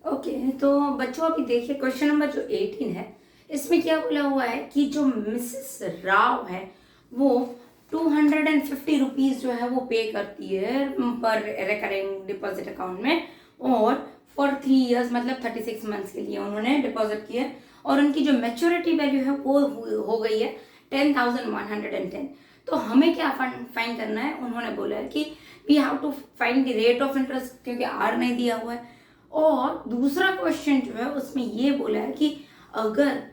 Okay, तो बच्चों अभी देखिए क्वेश्चन नंबर जो 18 है, इसमें क्या बोला हुआ है कि जो मिसेस राव है वो 250 रुपीज जो है वो पे करती है पर रिकरिंग डिपॉजिट अकाउंट में, और फॉर 3 इयर्स मतलब 36 मंथ्स के लिए उन्होंने डिपॉजिट किया है, और उनकी जो मैच्योरिटी वैल्यू है वो हो गई है 10,110। तो हमें क्या फाइंड करना है, उन्होंने बोला है कि we have to find the rate of interest, क्योंकि आर नहीं दिया हुआ है। और दूसरा क्वेश्चन जो है उसमें ये बोला है कि अगर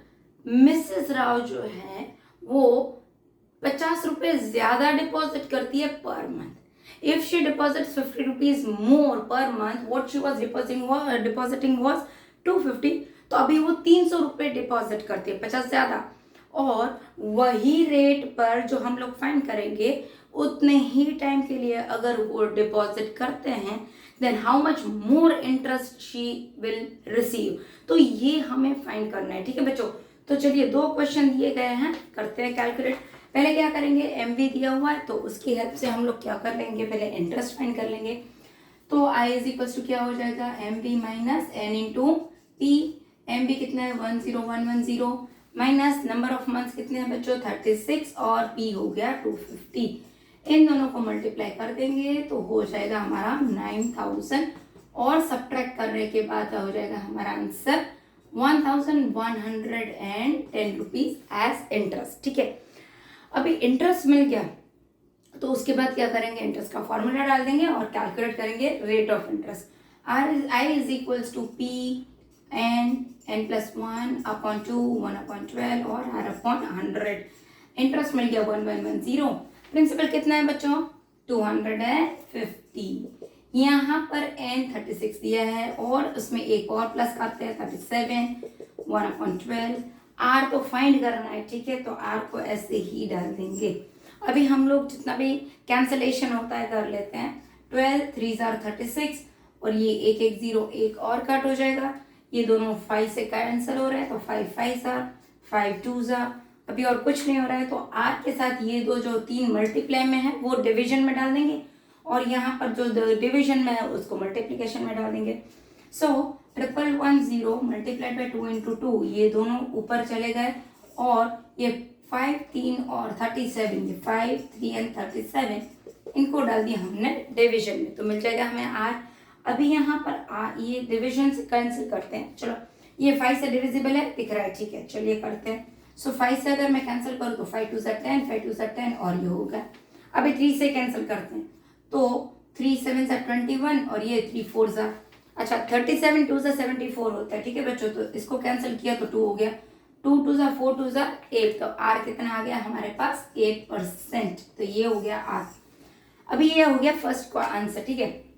मिसेस राव जो है वो 50 रुपए ज्यादा डिपॉजिट करती है per month, if she deposits 50 rupees more per month, what she was depositing was 250, तो अभी वो 300 रुपए डिपॉजिट करती है 50 ज्यादा, और वही रेट पर जो हम लोग फाइंड करेंगे उतने ही टाइम के लिए अगर वो डिपॉजिट करते हैं, then how much more interest she will receive. तो ये हमें फाइंड करना है, ठीक है बच्चों। तो चलिए 2 क्वेश्चन दिए गए हैं, करते हैं कैलकुलेट। पहले क्या करेंगे, एमवी दिया हुआ है तो उसकी हेल्प से हम लोग क्या कर लेंगे, पहले इंटरेस्ट फाइंड कर लेंगे। तो आई इज इक्वल टू क्या हो जाएगा, M V minus N into P. M V कितना है 10110, माइनस नंबर ऑफ मंथ्स कितने हैं बच्चों 36, और पी हो गया 250। इन दोनों को मल्टीप्लाई कर देंगे तो हो जाएगा हमारा 9000, और सब्ट्रैक्ट करने के बाद हो जाएगा हमारा आंसर 1110 रुपीज एज इंटरेस्ट, ठीक है। अभी इंटरेस्ट मिल गया तो उसके बाद क्या करेंगे, इंटरेस्ट का फॉर्मूला डाल देंगे और कैलकुलेट करेंगे rate of interest. I is equals to P N plus 1/2 1/12 और r/100। इंटरेस्ट मिल गया 1110। प्रिंसिपल कितना है बच्चों 250। यहाँ पर n 36 दिया है और उसमें एक और प्लस करते हैं 37 1/12। r तो फाइंड करना है, ठीक है, तो r को ऐसे ही डाल देंगे। अभी हम लोग जितना भी कैंसलेशन होता है कर लेते हैं। 12 3 are 36, और ये एक एक जीरो एक और कट हो जाएगा, ये दोनों 5 से कैंसिल हो रहे हैं तो 5 5 are 5 2 are, अभी और कुछ नहीं हो रहा है तो r के साथ ये दो जो 3 मल्टीप्लाई में है वो डिवीजन में डाल देंगे, और यहाँ पर जो डिवीजन में है उसको मल्टीप्लीकेशन में डाल देंगे। सो 1110 मल्टीप्लाइड बाई 2 इंटू 2, ये दोनों ऊपर चले गए, और ये 5 3 और 37, ये 5 3 एंड 37 इनको डाल दिया हमने डिवीजन में, तो मिल जाएगा हमें r। अभी यहाँ पर ये डिवीजन से कैंसिल करते हैं, चलो ये 5 से डिविजिबल है दिख रहा है, ठीक है, चलिए करते हैं। सो 5 से अगर मैं कैंसिल करूँ तो 5 2 10 5 2 10 और ये होगा। अभी 3 से कैंसिल करते हैं तो 3 7 21 और ये 3 4 अच्छा 37 2 74 होता है, ठीक है बच्चों, तो इसको कैंसिल किया तो 2 हो गया, 2 2 4 2 8, तो आर कितना आ गया हमारे पास 8%, तो ये हो गया आर। अभी ये हो गया फर्स्ट का आंसर, ठीक है।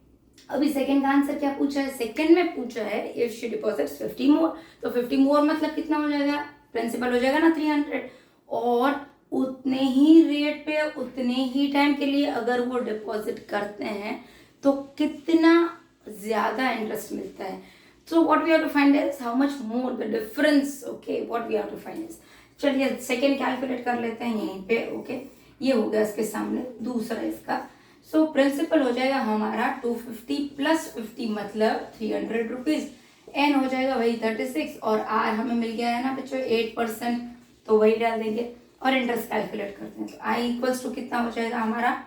अभी सेकंड का आंसर क्या पूछा है, सेकंड में पूछा है इफ शी डिपॉजिट्स 50 मोर, तो 50 मोर मतलब कितना हो जाएगा, प्रिंसिपल हो जाएगा ना 300, और उतने ही रेट पे उतने ही टाइम के लिए अगर वो डिपॉजिट करते हैं तो कितना ज्यादा इंटरेस्ट मिलता है। So what we have to find is how much more the difference, okay, what we have to find is. चलिए सेकंड कैलकुलेट कर लेते हैं यहीं पे, ओके, ये हो गया इसके सामने दूसरा इसका। सो प्रिंसिपल हो जाएगा हमारा 250 प्लस 50 मतलब 300 रुपीज, एन हो जाएगा वही 36, और आर हमें मिल गया है ना बच्चों 8%, तो वही डाल देंगे और इंटरेस्ट कैलकुलेट करते हैं। तो आई इक्वल्स टू कितना हो जाएगा हमारा,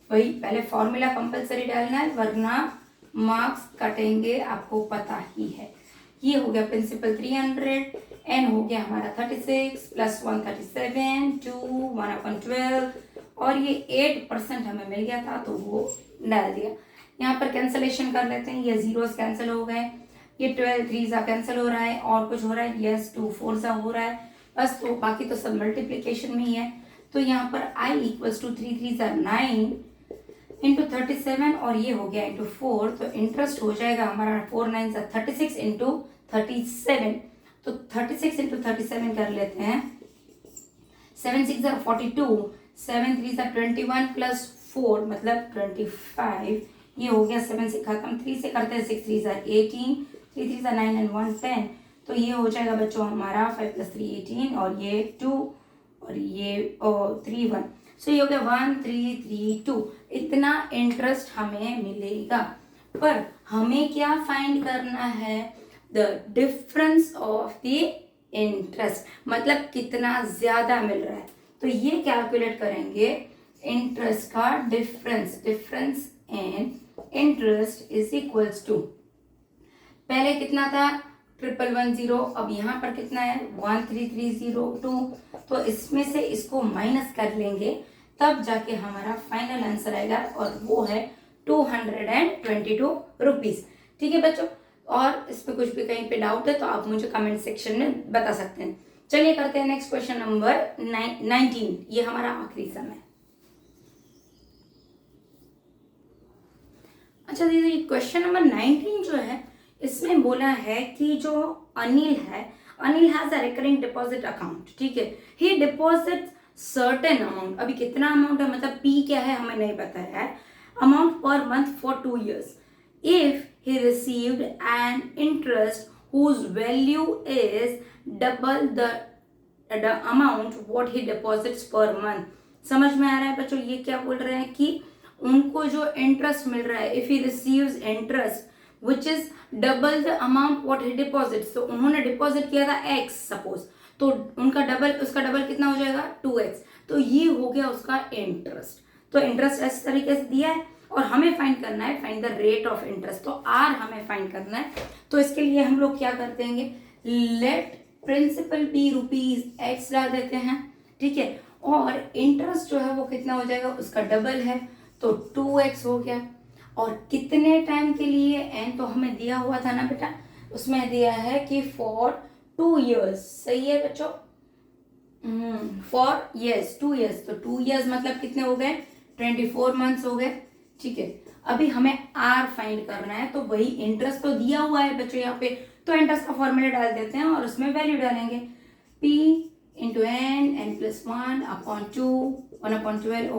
वही पहले फॉर्मूला कंपलसरी डालना है वरना मार्क्स कटेंगे, आपको पता ही है। ये हो गया प्रिंसिपल 300, एन हो गया हमारा 36 प्लस 137 2 1/12, और ये 8% हमें मिल गया था तो वो डाल दिया। यहाँ पर कैंसलेशन कर लेते हैं, ये जीरोस कैंसिल हो गए, ये 12 3 कैंसिल हो रहा है, और कुछ हो रहा है, यस 2 4 हो रहा है बस, तो बाकी तो सब मल्टीप्लीकेशन में ही है। तो यहाँ पर आई इक्वल्स टू 3 3 9 इंटू 37, और ये हो गया इंटू 4, तो इंटरेस्ट हो जाएगा हमारा 4 9 36 इंटू 37, तो 36 इंटू 37 कर लेते हैं, 7 6 42, 7 3 21 प्लस 4 मतलब 25, ये हो गया 7 से खत्म, 3 से करते हैं 6 3 18, 3 3 9 एंड 1 10, तो ये हो जाएगा बच्चों हमारा 5 + 3 18, और ये 2 और ये 3 1, सो ये हो गया 1332। इतना इंटरेस्ट हमें मिलेगा, पर हमें क्या फाइंड करना है, the difference of the interest, मतलब कितना ज्यादा मिल रहा है। तो ये कैलकुलेट करेंगे इंटरेस्ट का difference, difference in interest is equals to, पहले कितना था 1110, अब यहाँ पर कितना है 13302, तो इसमें से इसको माइनस कर लेंगे तब जाके हमारा फाइनल आंसर आएगा और वो है 222 रुपीज। ठीक है बच्चों, और इस पे कुछ भी कहीं पे डाउट है तो आप मुझे कमेंट सेक्शन में बता सकते हैं। चलिए करते हैं नेक्स्ट क्वेश्चन नंबर 19, ये हमारा आखिरी सम है। अच्छा दीदी, क्वेश्चन नंबर 19 जो है इसमें बोला है कि जो अनिल है, Anil has a recurring deposit account, ठीक है, ही डिपॉजिट सर्टेन अमाउंट, अभी कितना अमाउंट है मतलब पी क्या है हमें नहीं पता है, amount per month for 2 years, if he received an interest whose value is double the amount what he deposits per month। समझ में आ रहा है बच्चों, ये क्या बोल रहे हैं कि उनको जो इंटरेस्ट मिल रहा है, if he receives interest which is double the amount what he deposits, तो उन्होंने डिपॉजिट किया था x सपोज, तो उनका डबल, उसका डबल कितना हो जाएगा 2x, तो ये हो गया उसका इंटरेस्ट। तो इंटरेस्ट इस तरीके से दिया है और हमें फाइंड करना है, find the rate of interest, तो आर हमें फाइंड करना है। तो इसके लिए हम लोग क्या करते हैं, let principal be rupees X डाल देते हैं, ठीक है, और इंटरेस्ट जो है वो कितना हो जाएगा, उसका डबल है तो 2x हो गया, और कितने टाइम के लिए, एन तो हमें दिया हुआ था ना बेटा, उसमें दिया है कि फॉर 2 years, सही है बच्चों, फॉर यस 2 years, तो 2 years मतलब कितने हो गए 24 months हो गए, ठीक है। अभी हमें आर फाइंड करना है, तो वही इंटरेस्ट तो दिया हुआ है बच्चों यहाँ पे, तो इंटरेस्ट का फॉर्मूला डाल देते हैं और उसमें वैल्यू डालेंगे, p इंटू n प्लस 1/2 1/12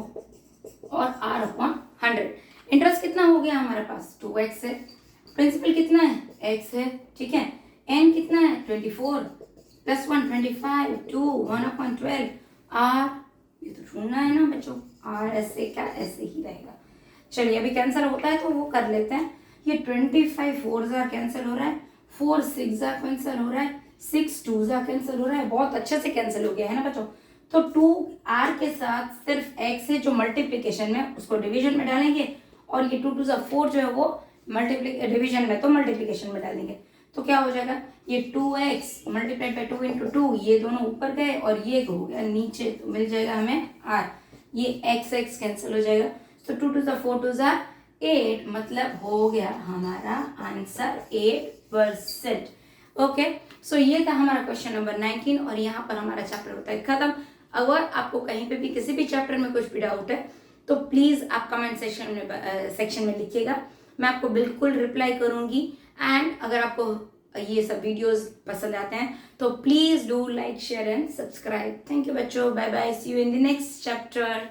और r अपॉन 100। इंटरेस्ट कितना हो गया हमारे पास 2x है, प्रिंसिपल कितना है x है, ठीक है, n कितना है 24 प्लस 1 25 2 1/12 r, ये तो ढूंढना है ना बच्चों, r ऐसे क्या ऐसे ही रहेगा। चलिए अभी कैंसिल होता है तो वो कर लेते हैं, ये 25 4 जा कैंसिल हो रहा है, 4 6 जा कैंसिल हो रहा है, 6 2 जा कैंसिल हो रहा है, बहुत अच्छे से कैंसिल हो गया है ना बच्चों। तो 2r के साथ सिर्फ x है जो मल्टीप्लीकेशन में, उसको डिवीजन में डालेंगे, और ये 2 2 4 जो है वो डिवीजन में, तो मल्टीप्लीकेशन में डालेंगे, तो क्या हो जाएगा, ये 2x मल्टीप्लाइड बाई 2 इंटू 2, ये दोनों ऊपर गए और ये हो गया नीचे, तो मिल जाएगा हमें r, ये x कैंसिल हो जाएगा, तो 2 2 4 2 8, मतलब हो गया हमारा आंसर 8%। ओके, सो ये था हमारा क्वेश्चन नंबर 19 और यहाँ पर हमारा चैप्टर होता है खत्म। अगर आपको कहीं पे भी किसी भी चैप्टर में कुछ भी डाउट है तो प्लीज आप कमेंट सेक्शन में लिखिएगा, मैं आपको बिल्कुल रिप्लाई करूंगी। एंड अगर आपको ये सब वीडियोस पसंद आते हैं तो please do like share and subscribe. Thank you बच्चों, bye bye, see you in the next chapter.